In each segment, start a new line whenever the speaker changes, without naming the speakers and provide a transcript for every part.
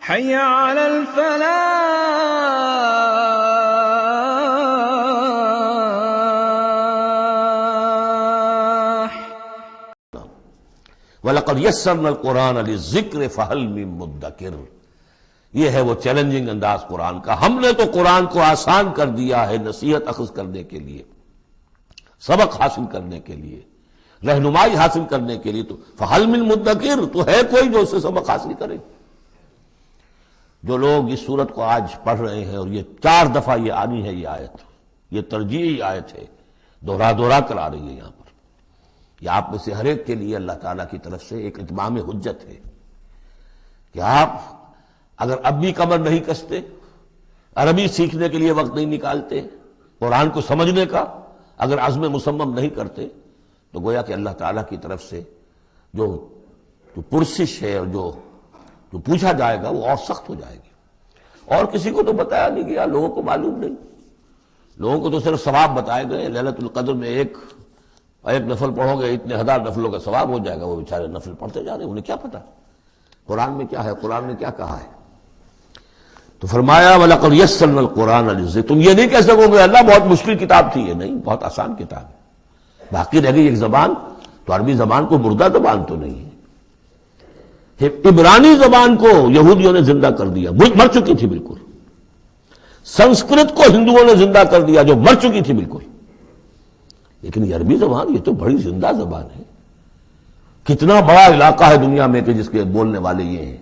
حي على الفلاح.
وَلَقَدْ يَسَّرْنَا الْقُرْآنَ لِلذِّكْرِ فَهَلْ مِن مُدَّكِرٍ. یہ ہے وہ چیلنجنگ انداز قرآن کا. ہم نے تو قرآن کو آسان کر دیا ہے نصیحت اخذ کرنے کے لیے، سبق حاصل کرنے کے لیے، رہنمائی حاصل کرنے کے لیے. تو فَهَلْ مِن مُدَّكِرٍ، تو ہے کوئی جو اس سے سبق حاصل کرے؟ جو لوگ اس صورت کو آج پڑھ رہے ہیں، اور یہ 4 دفعہ یہ آنی ہے، یہ آیت، یہ ترجیحی آیت ہے، دوہرا کر آ رہی ہے یہاں پر. یہ آپ میں سے ہر ایک کے لیے اللہ تعالیٰ کی طرف سے ایک اتمام حجت ہے کہ آپ اگر اب بھی کمر نہیں کستے، عربی سیکھنے کے لیے وقت نہیں نکالتے، قرآن کو سمجھنے کا اگر عزم مصمم نہیں کرتے، تو گویا کہ اللہ تعالیٰ کی طرف سے جو پرسش ہے اور جو پوچھا جائے گا وہ اور سخت ہو جائے گی. اور کسی کو تو بتایا نہیں گیا، لوگوں کو معلوم نہیں. لوگوں کو تو صرف ثواب بتائے گئے، ليلۃ القدر میں ایک نفل پڑھو گے اتنے 1000 نفلوں کا ثواب ہو جائے گا. وہ بیچارے نفل پڑھتے جا رہے ہیں، انہیں کیا پتا قرآن میں کیا ہے، قرآن نے کیا کہا ہے. تو فرمایا وَلَقَدْ يَسَّرْنَا الْقُرْآنَ لِلذِّكْرِ. تم یہ نہیں کہہ سکو گے اللہ بہت مشکل کتاب تھی. یہ نہیں، بہت آسان کتاب ہے. باقی رہ گئی ایک زبان، تو عربی زبان کو مردہ زبان تو نہیں ہے. عبرانی زبان کو یہودیوں نے زندہ کر دیا، مر چکی تھی بالکل. سنسکرت کو ہندوؤں نے زندہ کر دیا جو مر چکی تھی بالکل. لیکن یہ عربی زبان، یہ تو بڑی زندہ زبان ہے. کتنا بڑا علاقہ ہے دنیا میں کہ جس کے بولنے والے یہ ہیں.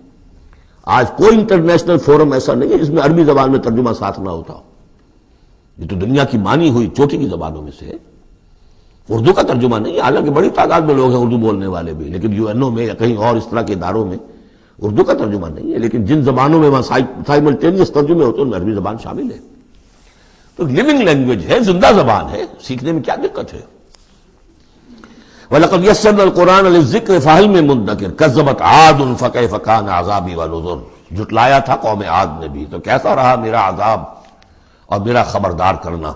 آج کوئی انٹرنیشنل فورم ایسا نہیں ہے جس میں عربی زبان میں ترجمہ ساتھ نہ ہوتا ہو. یہ تو دنیا کی مانی ہوئی چوٹی کی زبانوں میں سے ہے. اردو کا ترجمہ نہیں، حالانکہ بڑی تعداد میں لوگ ہیں اردو بولنے والے بھی، لیکن UN میں یا کہیں اور اس طرح کے اداروں میں اردو کا ترجمہ نہیں ہے. لیکن جن زبانوں میں وہاں سائملٹینیس ترجمے ہوتے ہیں ان میں عربی زبان شامل ہے. تو لیونگ لینگویج ہے، زندہ زبان ہے، سیکھنے میں کیا دقت ہے. وَلَقَدْ يَسَّرْنَا الْقُرْآنَ لِلذِّكْرِ فَهَلْ مِن مُدَّكِرٍ. كَذَّبَتْ عَادٌ فَكَيْفَ كَانَ عَذَابِي وَنُذُرِ. جھٹلایا تھا قوم عاد نے بھی، تو کیسا رہا میرا عذاب اور میرا خبردار کرنا.